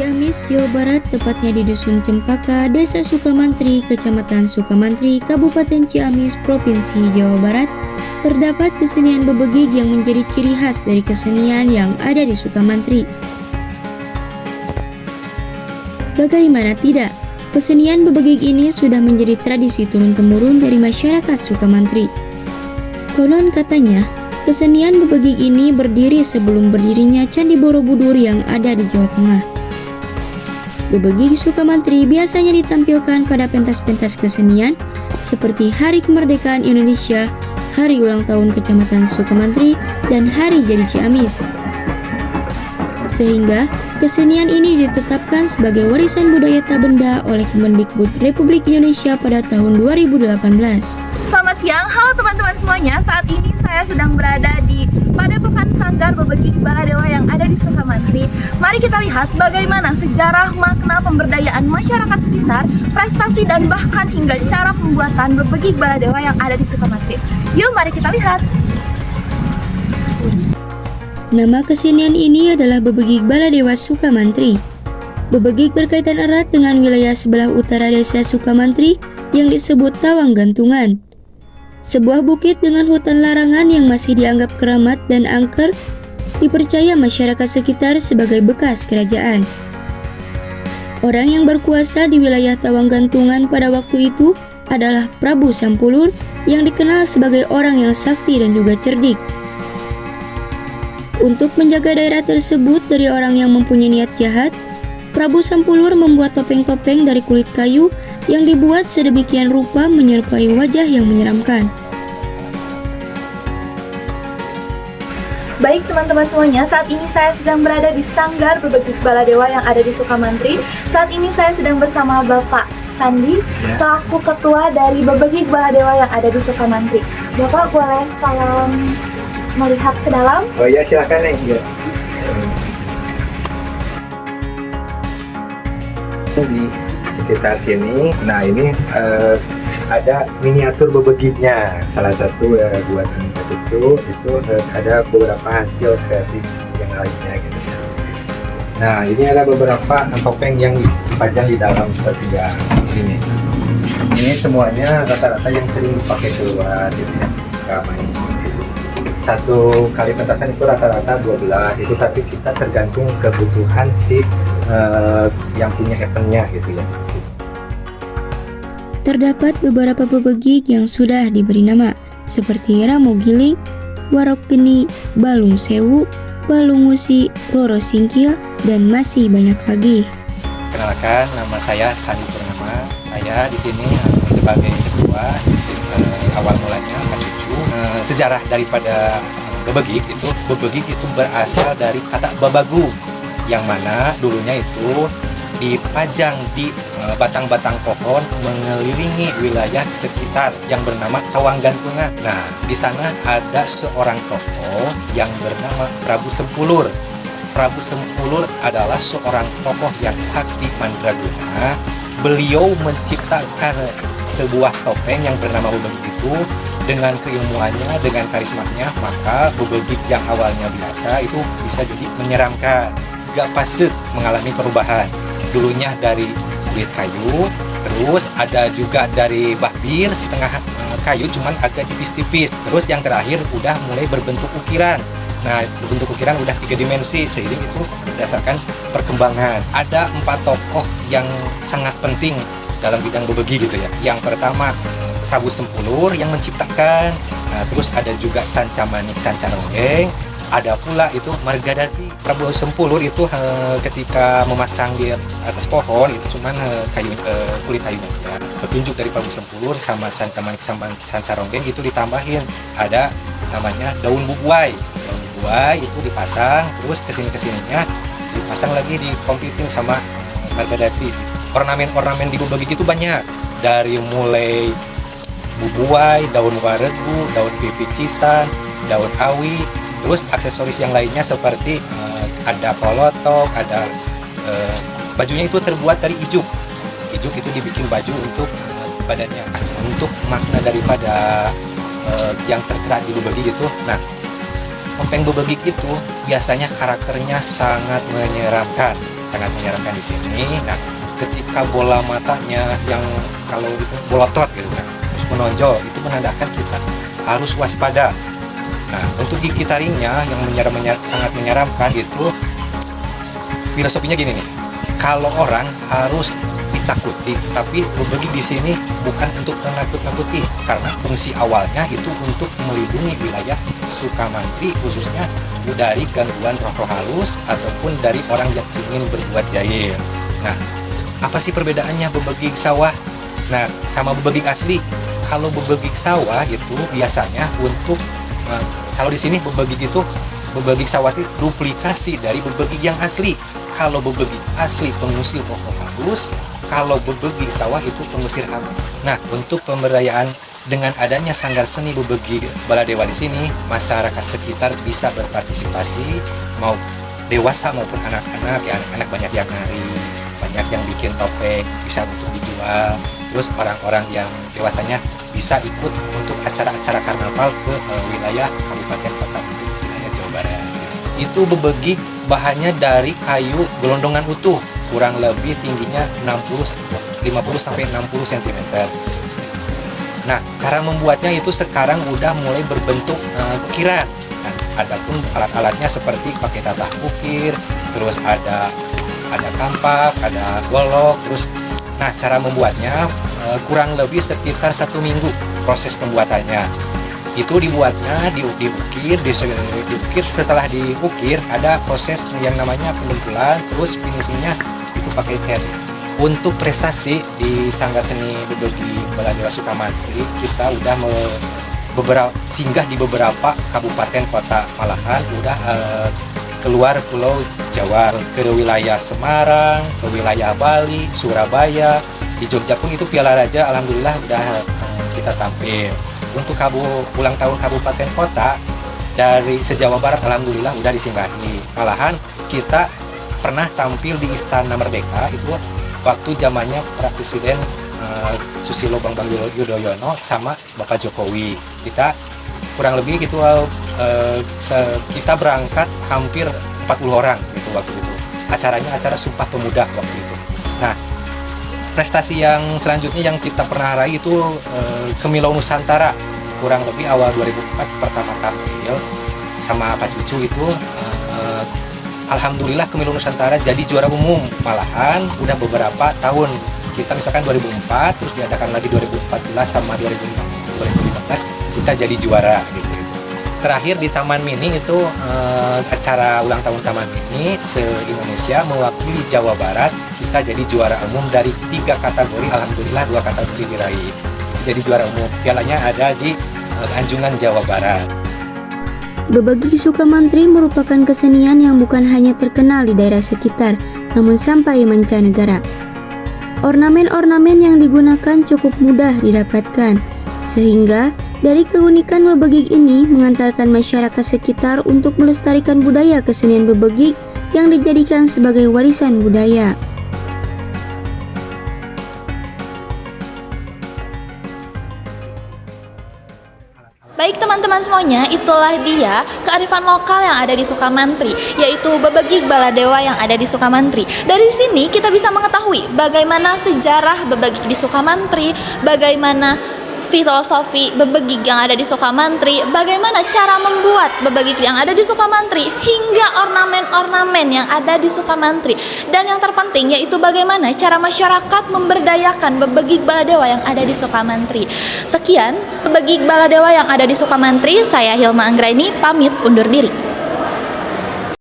Ciamis, Jawa Barat, tepatnya di Dusun Cempaka, Desa Sukamantri, Kecamatan Sukamantri, Kabupaten Ciamis, Provinsi Jawa Barat, terdapat kesenian bebegik yang menjadi ciri khas dari kesenian yang ada di Sukamantri. Bagaimana tidak, kesenian bebegik ini sudah menjadi tradisi turun-temurun dari masyarakat Sukamantri. Konon katanya, kesenian bebegik ini berdiri sebelum berdirinya Candi Borobudur yang ada di Jawa Tengah. Bebegik Sukamantri biasanya ditampilkan pada pentas-pentas kesenian seperti Hari Kemerdekaan Indonesia, Hari Ulang Tahun Kecamatan Sukamantri, dan Hari Jadi Ciamis. Sehingga kesenian ini ditetapkan sebagai warisan budaya tak benda oleh Kemendikbud Republik Indonesia pada tahun 2018. Selamat siang, halo teman-teman semuanya. Saat ini saya sedang berada di Padepokan Sanggar Bebegik Baladewa yang ada di Sukamantri. Mari kita lihat bagaimana sejarah, makna pemberdayaan masyarakat sekitar, prestasi dan bahkan hingga cara pembuatan bebegik Baladewa yang ada di Sukamantri. Yuk mari kita lihat. Nama kesenian ini adalah Bebegik Baladewa Sukamantri. Bebegik berkaitan erat dengan wilayah sebelah utara desa Sukamantri yang disebut Tawang Gantungan. Sebuah bukit dengan hutan larangan yang masih dianggap keramat dan angker, dipercaya masyarakat sekitar sebagai bekas kerajaan. Orang yang berkuasa di wilayah Tawang Gantungan pada waktu itu adalah Prabu Sampulur yang dikenal sebagai orang yang sakti dan juga cerdik. Untuk menjaga daerah tersebut dari orang yang mempunyai niat jahat, Prabu Sampulur membuat topeng-topeng dari kulit kayu yang dibuat sedemikian rupa menyerupai wajah yang menyeramkan. Baik teman-teman semuanya, saat ini saya sedang berada di Sanggar Bebegik Baladewa yang ada di Sukamantri. Saat ini saya sedang bersama Bapak Sandi, selaku ketua dari Bebegik Baladewa yang ada di Sukamantri. Bapak boleh tolong melihat ke dalam? Oh iya, silakan nih. Ya. Di sekitar sini, nah ini ada miniatur bebegiknya. Salah satu buatan Pak Cucu itu ada beberapa hasil kreasi yang lainnya gitu. Nah ini ada beberapa topeng yang dipajang di dalam seperti yang ini. Ini semuanya rata-rata yang sering dipakai keluar gitu ya, suka main gitu. Satu kali pentasan itu rata-rata 12 itu, tapi kita tergantung kebutuhan si yang punya eventnya gitu ya. Terdapat beberapa bebegik yang sudah diberi nama, seperti Ramo Giling, Warok Geni, Balung Sewu, Balung Ngusi, Roro Singkil, dan masih banyak lagi. Kenalkan, nama saya Sandi Purnama. Saya di sini sebagai ketua. Awal mulanya Pak Cucu. Sejarah daripada bebegik itu berasal dari kata babagu, yang mana dulunya itu dipajang di batang-batang pohon mengelilingi wilayah sekitar yang bernama Tawang Gantungan. Nah, di sana ada seorang tokoh yang bernama Prabu Sempulur. Prabu Sempulur adalah seorang tokoh yang sakti mandraguna. Beliau menciptakan sebuah topeng yang bernama bebegik itu. Dengan keilmuannya, dengan karismanya, maka bebegik yang awalnya biasa itu bisa jadi menyeramkan. Gak fase mengalami perubahan. Dulunya dari kulit kayu, terus ada juga dari bahbir setengah kayu cuman agak tipis-tipis. Terus yang terakhir udah mulai berbentuk ukiran. Nah, berbentuk ukiran udah 3 dimensi, seiring itu berdasarkan perkembangan. Ada 4 tokoh yang sangat penting dalam bidang bebegik gitu ya. Yang pertama Prabu Sempulur yang menciptakan. Nah, terus ada juga Sancamanik Sancaronggeng. Ada pula itu Margadati. Prabu Sempulur itu ketika memasang di atas pohon itu cuman kulit kayunya. Ya. Petunjuk dari Prabu Sempulur sama Sancamanik Sancaronggeng itu ditambahin ada namanya daun bubuai. Daun bubuai itu dipasang, terus kesininya dipasang lagi, dikompitin sama Margadati. Ornamen-ornamen di bebegik itu banyak, dari mulai bubuai, daun waregu, daun pipicisan, daun awi, terus aksesoris yang lainnya seperti ada polotok, ada bajunya itu terbuat dari ijuk. Ijuk itu dibikin baju untuk badannya. Untuk makna daripada yang tertera di bebegik itu, nah topeng bebegik itu biasanya karakternya sangat menyeramkan, sangat menyarankan di sini. Nah, ketika bola matanya yang kalau itu bolotot gitu kan, terus menonjol, itu menandakan kita harus waspada. Nah, untuk gigi taringnya yang sangat menyeramkan itu filosofinya gini nih. Kalau orang harus ditakuti, tapi bebegik di sini bukan untuk menakut-nakuti, karena fungsi awalnya itu untuk melindungi wilayah Sukamantri, khususnya dari gangguan roh-roh halus ataupun dari orang yang ingin berbuat jahil. Nah, apa sih perbedaannya bebegik sawah nah sama bebegik asli? Kalau bebegik sawah itu biasanya untuk kalau di sini bebegik sawah itu duplikasi dari bebegik yang asli. Kalau bebegik asli pengusir roh-roh halus, kalau bebegik sawah itu pengusir hama. Nah, untuk pemberdayaan dengan adanya sanggar seni bebegik Baladewa di sini, masyarakat sekitar bisa berpartisipasi, mau dewasa maupun anak-anak. Ya, anak-anak banyak yang nari, banyak yang bikin topeng, bisa untuk dijual. Terus orang-orang yang dewasanya bisa ikut untuk acara-acara karnaval ke wilayah kabupaten kota wilayah Jawa Barat. Itu bebegik bahannya dari kayu gelondongan utuh, kurang lebih tingginya 50 sampai 60 cm. Nah, cara membuatnya itu sekarang udah mulai berbentuk ukiran. Nah, adapun alat-alatnya seperti pakai tatah ukir, terus ada kampak, ada golok, terus nah cara membuatnya kurang lebih sekitar 1 minggu proses pembuatannya. Itu dibuatnya diukir, setelah diukir ada proses yang namanya pendempulan, terus finishingnya itu pakai cat. Untuk prestasi di Sanggar Seni Bebegik Baladewa Sukamantri, kita udah singgah di beberapa kabupaten kota, malahan udah keluar Pulau Jawa, ke wilayah Semarang, ke wilayah Bali, Surabaya, di Jogja pun itu Piala Raja alhamdulillah udah kita tampil. Untuk ulang tahun kabupaten kota dari se-Jawa Barat alhamdulillah udah disinggahi. Malahan kita pernah tampil di Istana Merdeka itu waktu zamannya Pak Presiden Susilo Bambang Yudhoyono sama Bapak Jokowi. Kita kurang lebih gitu kita berangkat hampir 40 orang gitu waktu itu. Acaranya acara Sumpah Pemuda waktu itu. Nah, prestasi yang selanjutnya yang kita pernah raih itu Kemilau Nusantara, kurang lebih awal 2004 pertama tampil sama Pak Cucu itu alhamdulillah Kemilau Nusantara jadi juara umum. Malahan udah beberapa tahun kita misalkan 2004 terus diadakan lagi 2014 sama 2015 kita jadi juara gitu. Terakhir di Taman Mini itu acara ulang tahun Taman Mini se-Indonesia mewakili Jawa Barat, kita jadi juara umum dari 3 kategori, alhamdulillah 2 kategori diraih. Jadi juara umum, pialanya ada di Anjungan Jawa Barat. Bebegik Sukamantri merupakan kesenian yang bukan hanya terkenal di daerah sekitar, namun sampai mancanegara. Ornamen-ornamen yang digunakan cukup mudah didapatkan, sehingga dari keunikan bebegik ini mengantarkan masyarakat sekitar untuk melestarikan budaya kesenian bebegik yang dijadikan sebagai warisan budaya. Baik teman-teman semuanya, itulah dia kearifan lokal yang ada di Sukamantri, yaitu bebegik Baladewa yang ada di Sukamantri. Dari sini kita bisa mengetahui bagaimana sejarah bebegik di Sukamantri, bagaimana filosofi bebegik yang ada di Sukamantri, bagaimana cara membuat bebegik yang ada di Sukamantri, hingga ornamen-ornamen yang ada di Sukamantri. Dan yang terpenting yaitu bagaimana cara masyarakat memberdayakan bebegik Baladewa yang ada di Sukamantri. Sekian bebegik Baladewa yang ada di Sukamantri, saya Hilma Anggraini pamit undur diri.